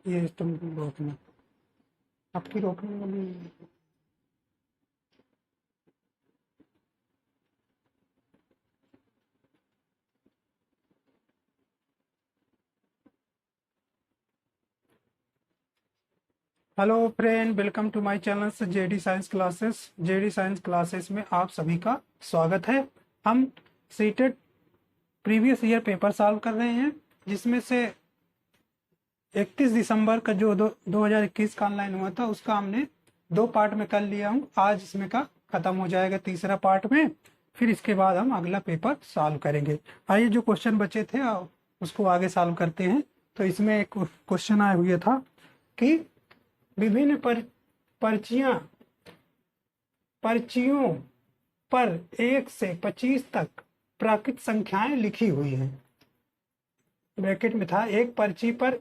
ये तुम रोकना, आपकी रोकने वाली। Hello friend, welcome to my channel से JD science classes. JD science classes में आप सभी का स्वागत है। हम CTET previous year paper solve कर रहे हैं, जिसमें से 31 दिसंबर का जो 2021 का ऑनलाइन हुआ था उसका हमने 2 पार्ट में कर लिया हूँ। आज इसमें का खत्म हो जाएगा तीसरा पार्ट में, फिर इसके बाद हम अगला पेपर सॉल्व करेंगे। आइए जो क्वेश्चन बचे थे उसको आगे सॉल्व करते हैं। तो इसमें एक क्वेश्चन आया हुआ था कि विभिन्न पर्चियों पर 1 से 25 तक प्राकृत संख्याएं लिखी हुई हैं। ब्रैकेट में था एक पर्ची पर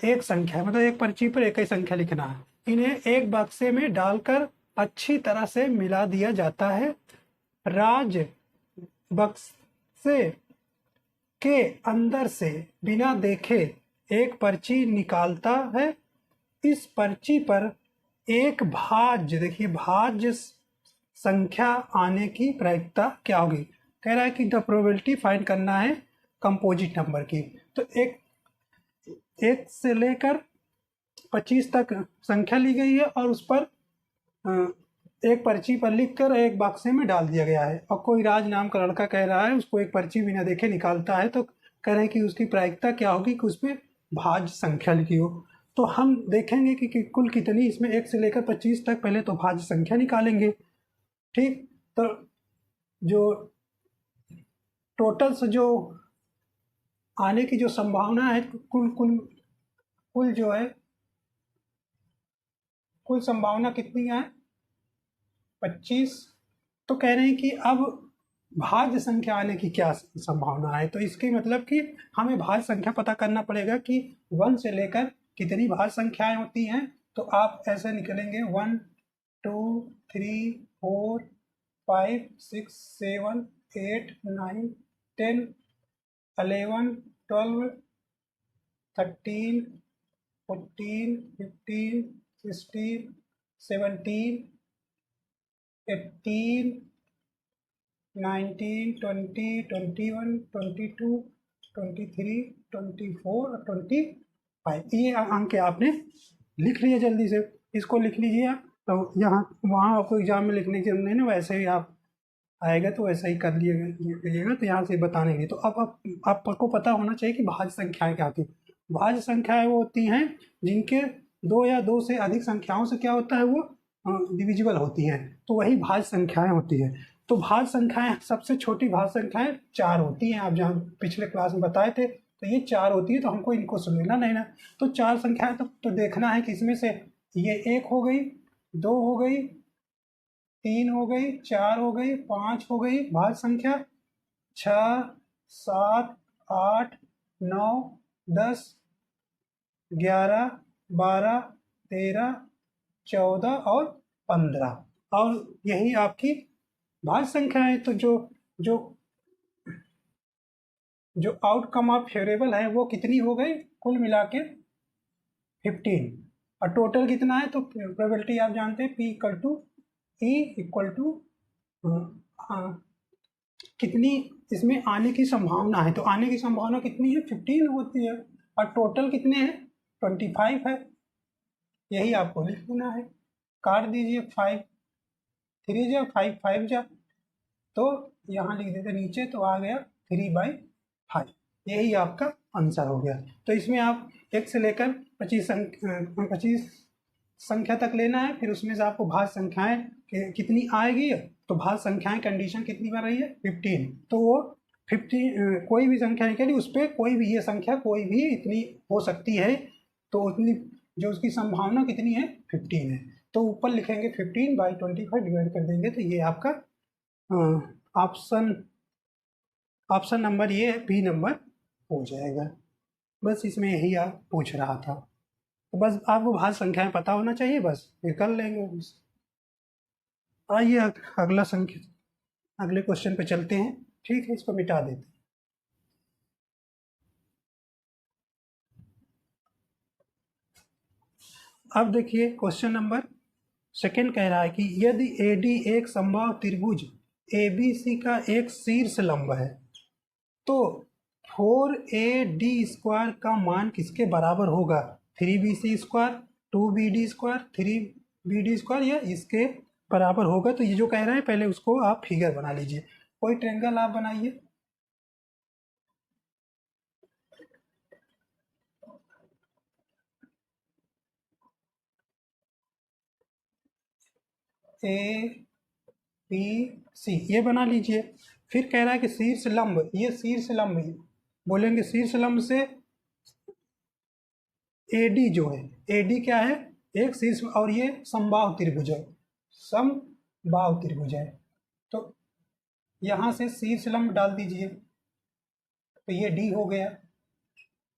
एक संख्या, मतलब एक पर्ची पर एक ही संख्या लिखना है। इन्हें एक बक्से में डालकर अच्छी तरह से मिला दिया जाता है। राज बक्से के अंदर से बिना देखे एक पर्ची निकालता है। इस पर्ची पर एक भाज्य, देखिए भाज्य संख्या आने की प्रायिकता क्या होगी। कह रहा है कि द प्रोबेबिलिटी फाइंड करना है कंपोजिट नंबर की। तो एक से लेकर 25 तक संख्या ली गई है और उस पर एक पर्ची पर लिखकर एक बक्से में डाल दिया गया है। और कोई राज नाम का लड़का कह रहा है उसको एक पर्ची बिना देखे निकालता है, तो कह रहे हैं कि उसकी प्रायिकता क्या होगी कि उसमें भाज्य संख्या लिखी हो। तो हम देखेंगे कि कुल कितनी, इसमें 1 से लेकर 25 तक। पहले तो भाज्य संख्या निकालेंगे, ठीक। तो जो टोटल से जो आने की जो संभावना है, कुल कुल कुल जो है कुल संभावना कितनी है, 25। तो कह रहे हैं कि अब भाज्य संख्या आने की क्या संभावना है। तो इसके मतलब कि हमें भाज्य संख्या पता करना पड़ेगा कि 1 से लेकर कितनी भाज्य संख्याएं होती हैं। तो आप ऐसे निकलेंगे 1 2 3 4 5 6 7 8 9 10 11 12 13 14 15 16 17 18 19 20 21 22 23 24 और 25। ये अंक आपने लिख लिया, जल्दी से इसको लिख लीजिए आप। तो यहाँ वहाँ आपको एग्जाम में लिखने की जरूरत नहीं ना, वैसे ही आप आएगा तो वैसा ही कर लीजिएगा। तो यहाँ से बताने के लिए तो अब आपको पता होना चाहिए कि भाज्य संख्याएं क्या होती हैं। भाज्य संख्याएं वो होती हैं जिनके 2 या 2 से अधिक संख्याओं से क्या होता है, वो डिविजिबल होती हैं, तो वही भाज्य संख्याएं होती हैं। तो भाज्य संख्याएं, सबसे छोटी भाज्य संख्याएं 4 होती हैं। आप जहाँ पिछले क्लास में बताए थे, तो ये 4 होती है। तो हमको इनको सुनना नहीं ना, तो 4 संख्याएं तो देखना है कि इसमें से ये 1 हो गई, 2 हो गई, 3 हो गई, 4 हो गई, 5 हो गई भाज्य संख्या, 6 7 8 9 10 11 12 13 14 और 15, और यही आपकी भाज्य संख्या है। तो जो जो जो आउटकम ऑफ फेवरेबल है वो कितनी हो गई, कुल मिला के 15। और टोटल कितना है, तो प्रोबेबिलिटी आप जानते हैं P equal to E equal to कितनी इसमें आने की संभावना है। तो आने की संभावना कितनी है, 15 होती है। और टोटल कितने हैं, 25 है। यही आपको लिख देना है। काट दीजिए, 5 3 जा 5 5 जा, तो यहाँ लिख देते नीचे, तो आ गया 3/5। यही आपका आंसर हो गया। तो इसमें आप 1 से लेकर 25 संख्या तक लेना है, फिर उसमें से आपको भाज्य संख्याएं कितनी आएगी। तो भाज्य संख्याएं कंडीशन कितनी बन रही है, 15। तो वो 15 कोई भी संख्या निकली, उस पर कोई भी ये संख्या कोई भी इतनी हो सकती है, तो उतनी जो उसकी संभावना कितनी है, 15 है। तो ऊपर लिखेंगे 15/25 डिवाइड कर देंगे, तो ये आपका ऑप्शन नंबर ये है, बी नंबर हो जाएगा। बस इसमें यही आप पूछ रहा था। तो बस आपको भाज्य संख्याएं पता होना चाहिए, बस फिर कर लेंगे। आइए अगला संख्या, अगले क्वेश्चन पे चलते हैं। ठीक है, इसको मिटा देते हैं। अब देखिए क्वेश्चन नंबर सेकेंड कह रहा है कि यदि AD एक समबाहु त्रिभुज ABC का एक शीर्ष लंब है तो 4AD² का मान किसके बराबर होगा? 3BC², 2BD², 3BD² या इसके बराबर होगा। तो ये जो कह रहा है पहले उसको आप फिगर बना लीजिए। कोई ट्रायंगल आप बनाइए। ABC ये बना लीजिए। फिर कह रहा है कि शीर्ष लंब, ये शीर्ष लंब बोलेंगे, शीर्ष लंब से AD जो है, AD क्या है? एक शीर्ष, और ये समबाहु त्रिभुज है, समबाहु त्रिभुज है। तो यहाँ से शीर्ष लंब डाल दीजिए, तो ये D हो गया।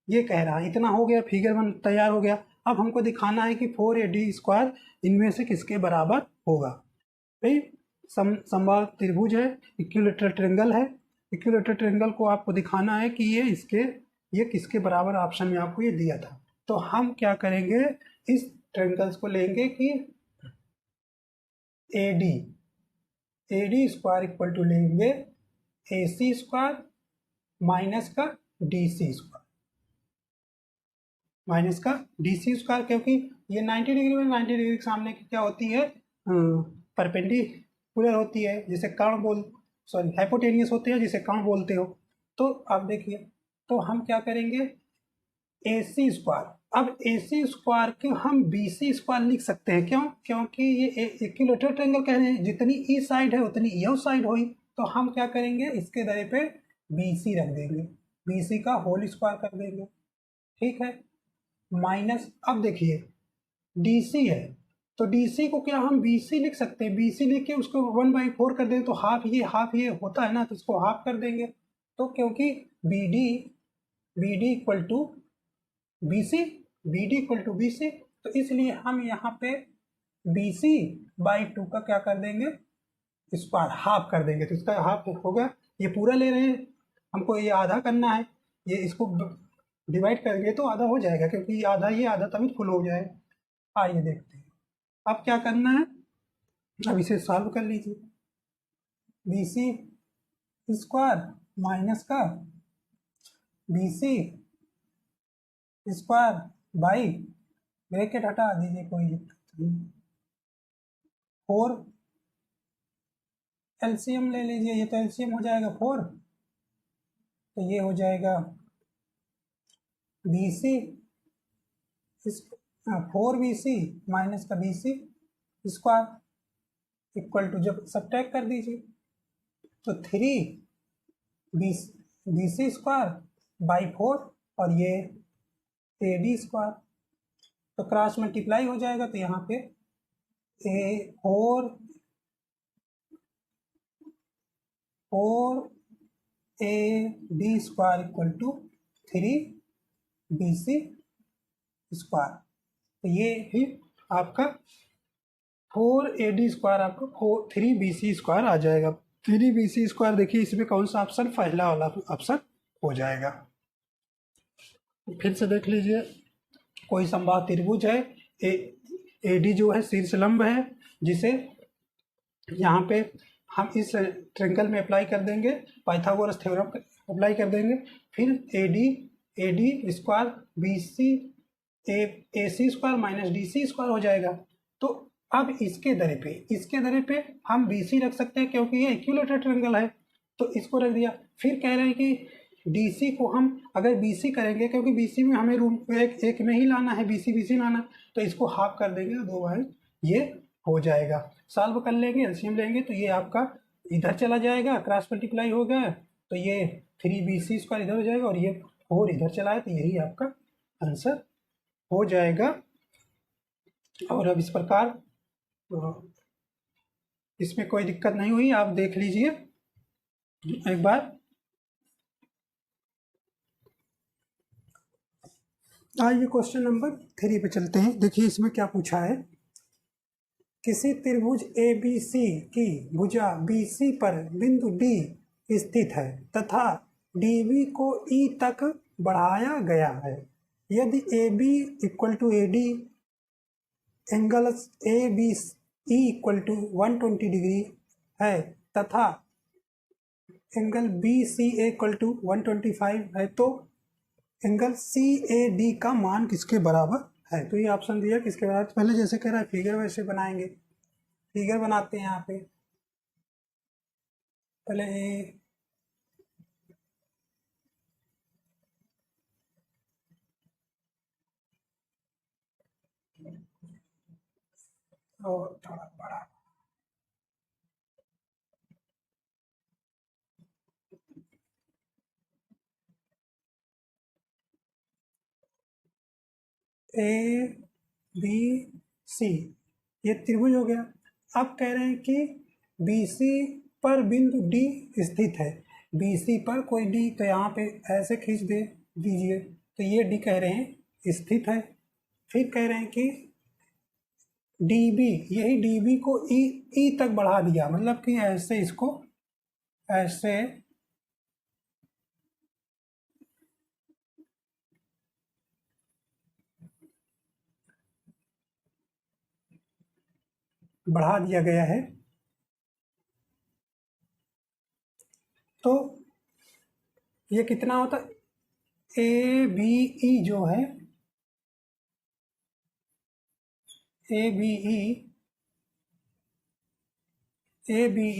ये कह रहा है इतना हो गया, फिगर बन तैयार हो गया। अब हमको दिखाना है कि 4AD² इनमें से किसके बराबर होगा। भाई समबाहु त्रिभुज है, इक्विलैटरल ट्रायंगल है। इक्विलैटरल ट्रायंगल को आपको दिखाना है कि ये किसके बराबर, ऑप्शन में आपको ये दिया था। तो हम क्या करेंगे, इस ट्रायंगल्स को लेंगे कि AD² इक्वल टू लेंगे AC² माइनस का DC², माइनस का DC², क्योंकि ये 90 डिग्री में 90 डिग्री के सामने की क्या होती है, परपेंडिकुलर होती है, जिसे हाइपोटेनियस होते हैं, जिसे कर्ण बोलते हो। तो अब देखिए, तो हम क्या करेंगे, AC²। अब AC² के हम BC² लिख सकते हैं। क्यों? क्योंकि ये इक्विलैटरल ट्रायंगल कह रहे हैं, जितनी ई साइड है उतनी यह साइड हुई। तो हम क्या करेंगे, इसके दायरे पे BC रख देंगे, BC का होल स्क्वायर कर देंगे। ठीक है, माइनस, अब देखिए DC है, तो DC को क्या हम BC लिख सकते हैं? BC लिख के उसको 1/4 कर दें तो हाफ ये होता है ना, तो इसको हाफ कर देंगे। तो क्योंकि BD इक्वल टू BC, तो इसलिए हम यहाँ पे BC/2 का क्या कर देंगे, स्क्वायर हाफ कर देंगे। तो इसका हाफ होगा, ये पूरा ले रहे हैं, हमको ये आधा करना है, ये इसको डिवाइड करेंगे तो आधा हो जाएगा, क्योंकि ये आधा तभी फुल हो जाए। आइए देखते हैं अब क्या करना है। अब इसे सॉल्व कर लीजिए। BC² माइनस का BC² बाई, ब्रैकेट हटा दीजिए, कोई दिक्कत नहीं, 4 LCM ले लीजिए, ये तो LCM हो जाएगा 4, तो ये हो जाएगा BC 4BC माइनस का BC² इक्वल टू, जब सब्ट्रैक्ट कर दीजिए तो 3BC² बाई 4 और ये AD², तो क्रॉस मल्टीप्लाई हो जाएगा। तो यहाँ पे 4AD² इक्वल टू 3BC²। तो ये ही आपका 4AD² आपको 3BC² आ जाएगा। 3BC², देखिए इसमें कौन सा ऑप्शन, पहला वाला ऑप्शन हो जाएगा। फिर से देख लीजिए, कोई समबाहु त्रिभुज है, AD जो है शीर्ष लंब है, जिसे यहाँ पे हम इस ट्रायंगल में अप्लाई कर देंगे, पाइथागोरस थ्योरम अप्लाई कर देंगे। फिर AD² BC AC² minus DC² हो जाएगा। तो अब इसके दरे पे हम BC रख सकते हैं, क्योंकि ये इक्विलैटरल ट्रायंगल है, तो इसको रख दिया। फिर कह रहे हैं कि DC को हम अगर BC करेंगे, क्योंकि BC में हमें रूम एक में ही लाना है, BC लाना, तो इसको हाफ कर देंगे, 2 बार ये हो जाएगा। सॉल्व कर लेंगे, LCM लेंगे, तो ये आपका इधर चला जाएगा, क्रॉस मल्टीप्लाई हो गया, तो ये 3BC² इधर हो जाएगा और ये 4 इधर चला है, तो यही आपका आंसर हो जाएगा। और अब इस प्रकार इसमें कोई दिक्कत नहीं हुई, आप देख लीजिए एक बार। आइए क्वेश्चन नंबर 3 पे चलते हैं। देखिए इसमें क्या पूछा है, किसी त्रिभुज ABC की भुजा BC पर बिंदु D स्थित है तथा DB को E तक बढ़ाया गया है। यदि AB equal to AD angle A B E equal to 120 degree है तथा angle B C A equal to 125 है, तो एंगल सी ए डी का मान किसके बराबर है। तो ये ऑप्शन दिया किसके बराबर। पहले जैसे कह रहा है फिगर वैसे बनाएंगे, फिगर बनाते हैं यहाँ पे। पहले और थोड़ा बड़ा ए बी सी, ये त्रिभुज हो गया। अब कह रहे हैं कि बी सी पर बिंदु डी स्थित है। बी सी पर कोई डी, तो यहाँ पे ऐसे खींच दे दीजिए, तो ये डी कह रहे हैं स्थित है। फिर कह रहे हैं कि डी बी, यही डी बी को ई ई तक बढ़ा दिया, मतलब कि ऐसे इसको ऐसे बढ़ा दिया गया है। तो ये कितना होता है, ए बी ई जो है, ए बी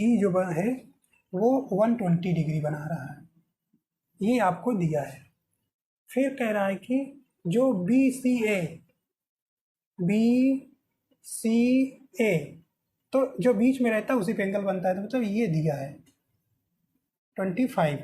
ई जो है वो 120 डिग्री बना रहा है, ये आपको दिया है। फिर कह रहा है कि जो बी सी ए, तो जो बीच में रहता है उसी पे एंगल बनता है, तो मतलब ये दिया है 25।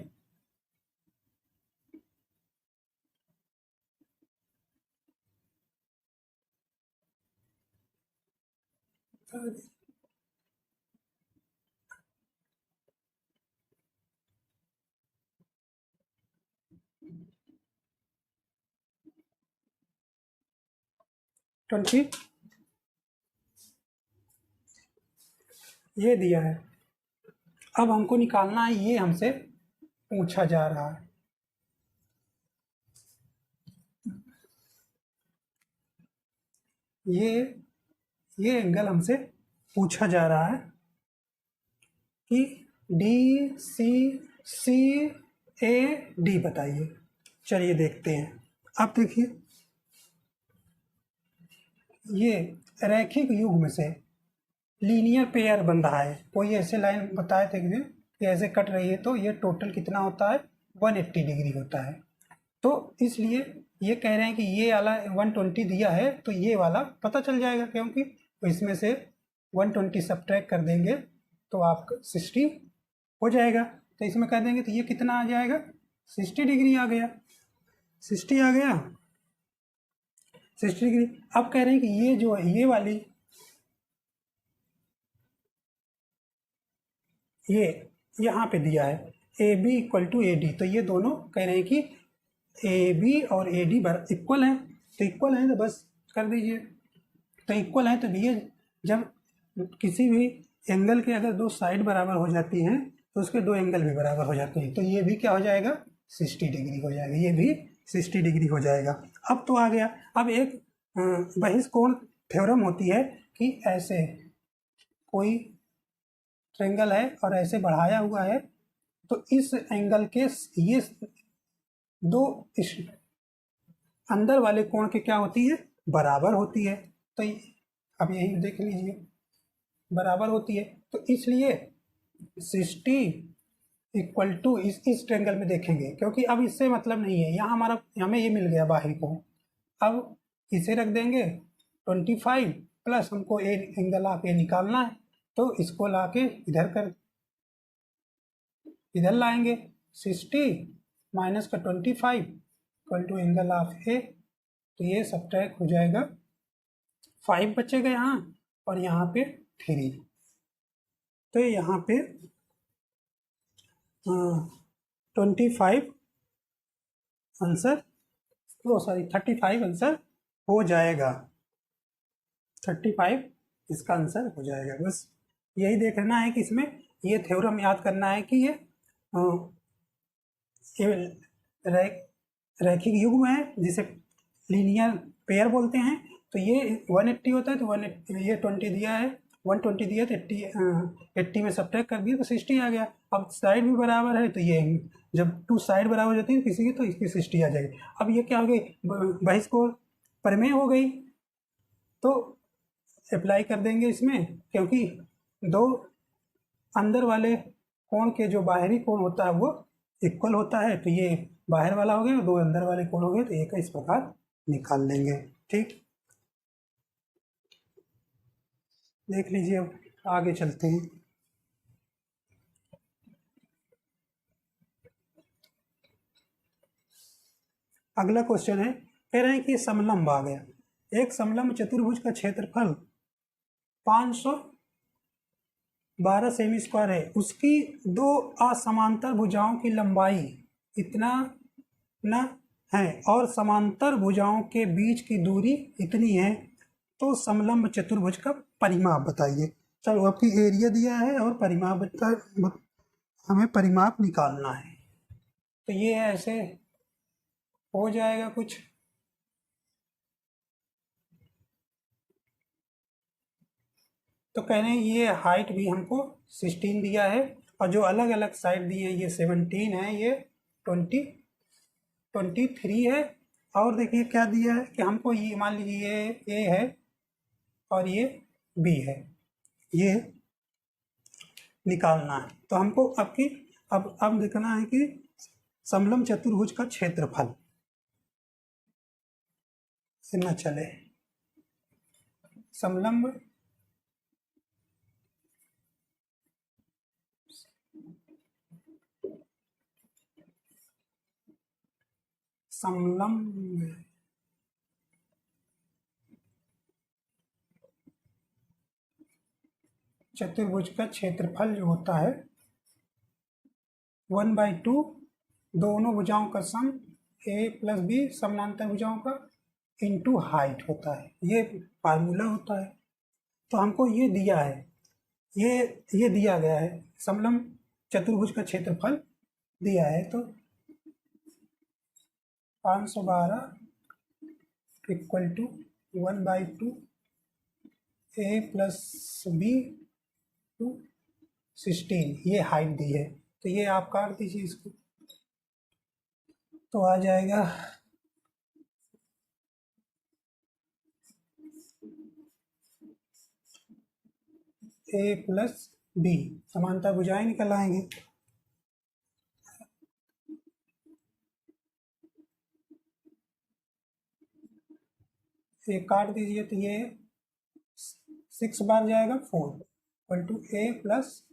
ट्वेंटी ये दिया है। अब हमको निकालना है, ये हमसे पूछा जा रहा है। ये एंगल हमसे पूछा जा रहा है कि डी सी ए डी बताइए। चलिए देखते हैं। अब देखिए, ये रैखिक युग्म से लीनियर पेयर बन रहा है। कोई ऐसे लाइन बताए थे कि ऐसे कट रही है, तो ये टोटल कितना होता है, 180 डिग्री होता है। तो इसलिए ये कह रहे हैं कि ये वाला 120 दिया है, तो ये वाला पता चल जाएगा, क्योंकि इसमें से 120 सब्ट्रैक्ट कर देंगे तो आपका 60 हो जाएगा। तो इसमें कर देंगे तो ये कितना आ जाएगा, 60 डिग्री आ गया, 60 आ गया, 60 डिग्री। अब कह रहे हैं कि ये जो है, ये वाली, ये यहाँ पे दिया है A B equal to A D, तो ये दोनों कह रहे हैं कि ए बी और ए डी इक्वल है। तो इक्वल है तो बस कर दीजिए। तो इक्वल है तो ये जब किसी भी एंगल के अगर दो साइड बराबर हो जाती हैं तो उसके दो एंगल भी बराबर हो जाते हैं, तो ये भी क्या हो जाएगा, 60 डिग्री हो जाएगा, ये भी 60 डिग्री हो जाएगा। अब तो आ गया। अब एक बहिष्कोण थ्योरम होती है कि ऐसे कोई ट्रेंगल है और ऐसे बढ़ाया हुआ है, तो इस एंगल के ये दो अंदर वाले कोण की क्या होती है, बराबर होती है। तो अब यही देख लीजिए, बराबर होती है, तो इसलिए 60 इक्वल टू इस ट्रेंगल में देखेंगे, क्योंकि अब इससे मतलब नहीं है, यहाँ हमारा हमें ये मिल गया बाहरी कोण। अब इसे रख देंगे 25 प्लस हमको ए एंगल ऑफ ए निकालना है, तो इसको लाके इधर लाएंगे, 60 माइनस का 25 इक्वल टू एंगल ऑफ ए, तो ये सब्ट्रैक्ट हो जाएगा, 5 बचेगा यहाँ और यहाँ पे 3, तो यहाँ पे 25 आंसर, ओ सॉरी 35 आंसर हो जाएगा, 35 इसका आंसर हो जाएगा। बस यही देखना है कि इसमें ये थ्योरम याद करना है कि ये रैखिक युग्म है जिसे लीनियर पेयर बोलते हैं, तो ये 180 होता है, तो 180 ये 20 दिया है, 120 दिया तो 80 में सब्ट्रैक्ट कर दिया तो 60 आ गया। अब साइड भी बराबर है तो ये जब टू साइड बराबर हो जाती है किसी की तो इसकी 60 आ जाएगी। अब ये क्या हो गई, बहिष्कोण प्रमेय हो गई, तो अप्लाई कर देंगे इसमें, क्योंकि दो अंदर वाले कोण के जो बाहरी कोण होता है वो इक्वल होता है, तो ये बाहर वाला हो गया, दो अंदर वाले कोण हो गए, तो एक इस प्रकार निकाल लेंगे। ठीक, देख लीजिए, अब आगे चलते हैं। अगला क्वेश्चन है, कह रहे हैं कि समलंब आ गया, एक समलंब चतुर्भुज का क्षेत्रफल 512 सेमी स्क्वायर है, उसकी दो असमांतर भुजाओं की लंबाई इतना न है और समांतर भुजाओं के बीच की दूरी इतनी है, तो समलंब चतुर्भुज का परिमाप बताइए। चलो, आपकी एरिया दिया है और परिमाप हमें परिमाप निकालना है, तो ये ऐसे हो जाएगा कुछ। तो कह रहे हैं ये हाइट भी हमको 16 दिया है, और जो अलग अलग साइड दिए हैं ये 17 है, ये 23 है, और देखिए क्या दिया है कि हमको ये मान लीजिए ये ए है और ये बी है, ये निकालना है। तो हमको अब देखना है कि समलंब चतुर्भुज का क्षेत्रफल न चले, समलंब चतुर्भुज का क्षेत्रफल जो होता है 1/2 दोनों भुजाओं का सम ए प्लस बी समानांतर भुजाओं का इंटू हाइट होता है, ये फार्मूला होता है। तो हमको ये दिया है, ये दिया गया है, समलंब चतुर्भुज का क्षेत्रफल दिया है, तो 512 equal to 1/2 a plus b to 16, ये हाइट दी है, तो ये आप काट दीजिए इसको, तो आ जाएगा ए प्लस बी, समांतर भुजाएं निकल आएंगे। ये काट दीजिए तो ये 6 बार जाएगा 4 equal to a plus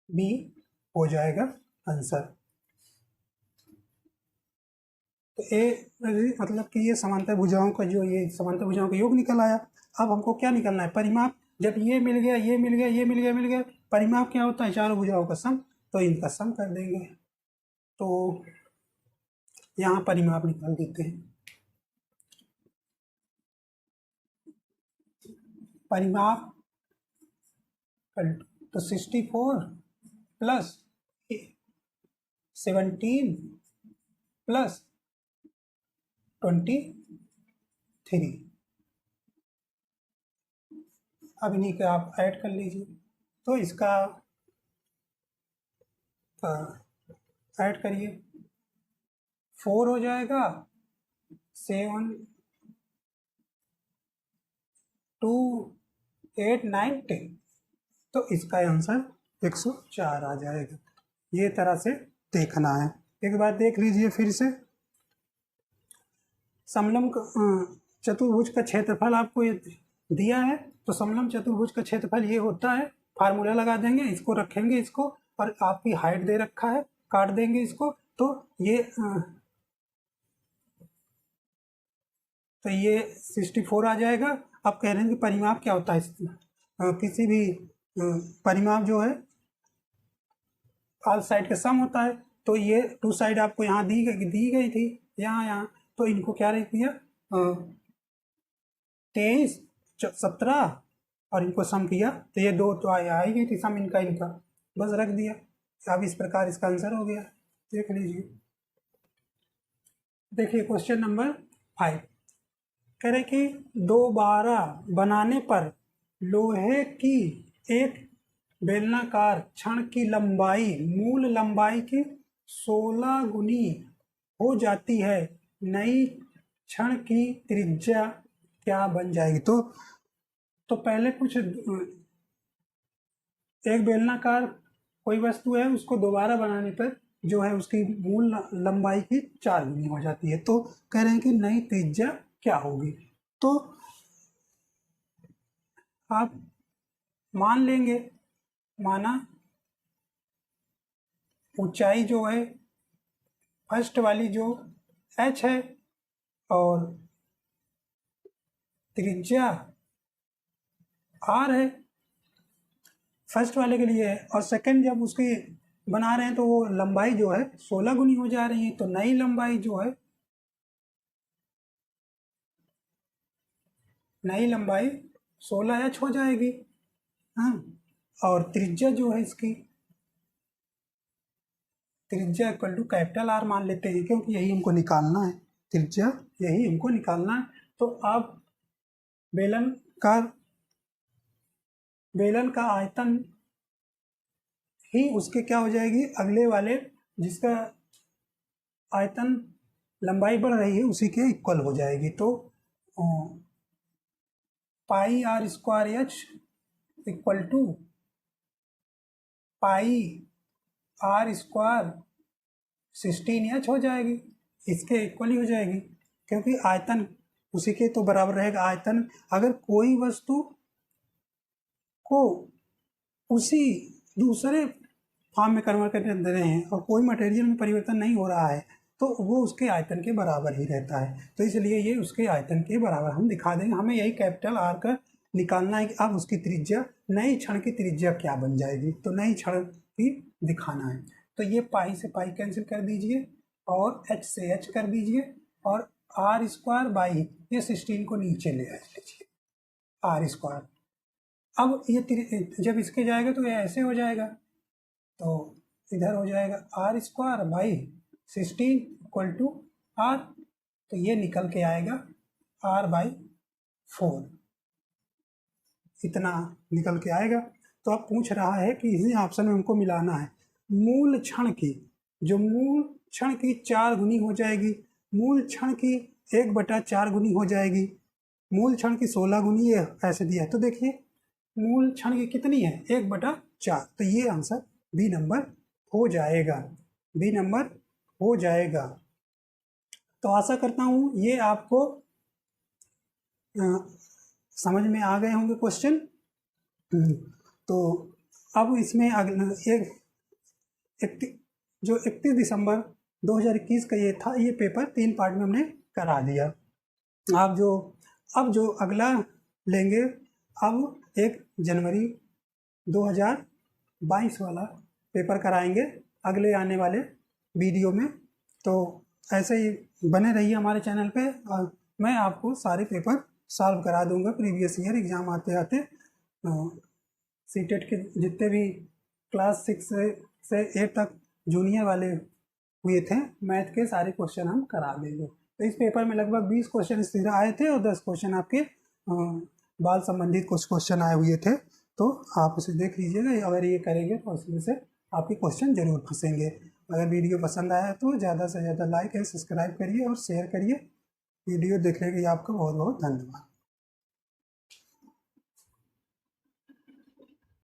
b हो जाएगा आंसर। तो ए मतलब कि ये समांतर भुजाओं का जो ये समांतर भुजाओं का योग निकल आया। अब हमको क्या निकलना है, परिमाप। जब ये मिल गया, ये मिल गया, ये मिल गया, मिल गया, परिमाप क्या होता है, चारों भुजाओं का सम, तो इनका सम कर देंगे, तो यहाँ परिमाप निकाल देते हैं। परिमाप तो 64 प्लस 17 प्लस 23, अब इन्हीं का आप ऐड कर लीजिए, तो इसका ऐड करिए, 4 हो जाएगा, 7 2 8 9 10, तो इसका आंसर 104 आ जाएगा। ये तरह से देखना है, एक बार देख लीजिए फिर से। समलंब चतुर्भुज का क्षेत्रफल आपको ये दिया है, तो समलंब चतुर्भुज का क्षेत्रफल ये होता है, फार्मूला लगा देंगे, इसको रखेंगे इसको, और आपकी हाइट दे रखा है, काट देंगे इसको, तो ये 64 आ जाएगा। अब कह रहे हैं कि परिमाप क्या होता है, किसी भी परिमाप जो है ऑल साइड का सम होता है, तो ये टू साइड आपको यहाँ दी गई थी, यहाँ, तो इनको क्या रख दिया, 23 17, और इनको सम किया तो ये दो तो आई गई थी सम इनका बस रख दिया। अब इस प्रकार इसका आंसर हो गया, देख लीजिए। देखिए क्वेश्चन नंबर 5, कह रहे कि दोबारा बनाने पर लोहे की एक बेलनाकार छड़ की लंबाई मूल लंबाई की 16 गुनी हो जाती है। नई छड़ की त्रिज्या क्या बन जाएगी? तो पहले कुछ एक बेलनाकार कोई वस्तु है, उसको दोबारा बनाने पर जो है उसकी मूल लंबाई की 4 गुनी हो जाती है। तो कह रहे हैं कि नई त्रिज्या क्या होगी? तो आप मान लेंगे, माना ऊंचाई जो है फर्स्ट वाली जो h है और त्रिज्या r है फर्स्ट वाले के लिए, और सेकंड जब उसकी बना रहे हैं तो वो लंबाई जो है 16 गुनी हो जा रही है। तो नई लंबाई जो है, नई लंबाई 16h हो जाएगी। हाँ, और त्रिज्या जो है इसकी त्रिज्या इक्वल टू कैपिटल R मान लेते हैं, क्योंकि यही हमको निकालना है, त्रिज्या यही हमको निकालना है। तो अब बेलन का आयतन ही उसके क्या हो जाएगी, अगले वाले जिसका आयतन लंबाई बढ़ रही है उसी के इक्वल हो जाएगी। तो pi r square h equal to pi r square 16h हो जाएगी, इसके इक्वल ही हो जाएगी, क्योंकि आयतन उसी के तो बराबर रहेगा। आयतन अगर कोई वस्तु को उसी दूसरे फॉर्म में कन्वर्ट करके दे रहे हैं और कोई मटेरियल में परिवर्तन नहीं हो रहा है तो वो उसके आयतन के बराबर ही रहता है। तो इसलिए ये उसके आयतन के बराबर हम दिखा देंगे। हमें यही कैपिटल R का निकालना है कि अब उसकी त्रिज्या, नई छड़ की त्रिज्या क्या बन जाएगी। तो नई छड़ की दिखाना है। तो ये पाई से पाई कैंसिल कर दीजिए और h से h कर दीजिए और r स्क्वायर बाई ये 16 को नीचे ले लीजिए r स्क्वायर। अब ये जब इसके जाएगा तो ये ऐसे हो जाएगा, तो इधर हो जाएगा r square by 16 equal to r, तो ये निकल के आएगा r बाई 4, इतना निकल के आएगा। तो अब पूछ रहा है कि इसी ऑप्शन में हमको मिलाना है मूल क्षण की, जो मूल क्षण की 4 गुनी हो जाएगी, मूल क्षण की 1/4 गुनी हो जाएगी, मूल क्षण की 16 गुनी, ये ऐसे दिया है। तो देखिए मूल क्षण की कितनी है, 1/4, तो ये आंसर बी नंबर हो जाएगा, बी नंबर हो जाएगा। तो आशा करता हूँ ये आपको समझ में आ गए होंगे क्वेश्चन। तो अब इसमें जो 31 दिसंबर 2021 का ये था, ये पेपर 3 पार्ट में हमने करा दिया। अब जो अगला लेंगे, अब 1 जनवरी 2022 वाला पेपर कराएंगे अगले आने वाले वीडियो में। तो ऐसे ही बने रहिए हमारे चैनल पे और मैं आपको सारे पेपर सॉल्व करा दूंगा। प्रीवियस ईयर एग्ज़ाम आते आते सीटेट के जितने भी क्लास 6 से 8 तक जूनियर वाले हुए थे मैथ के, सारे क्वेश्चन हम करा देंगे। तो इस पेपर में लगभग 20 क्वेश्चन इस तरह आए थे और 10 क्वेश्चन आपके बाल संबंधित कुछ क्वेश्चन आए हुए थे। तो आप उसे देख लीजिएगा, अगर ये करेंगे तो उसमें से आपके क्वेश्चन जरूर फंसेंगे। अगर वीडियो पसंद आया तो ज़्यादा से ज़्यादा लाइक एंड सब्सक्राइब करिए और शेयर करिए। वीडियो देखने के लिए आपका बहुत बहुत धन्यवाद।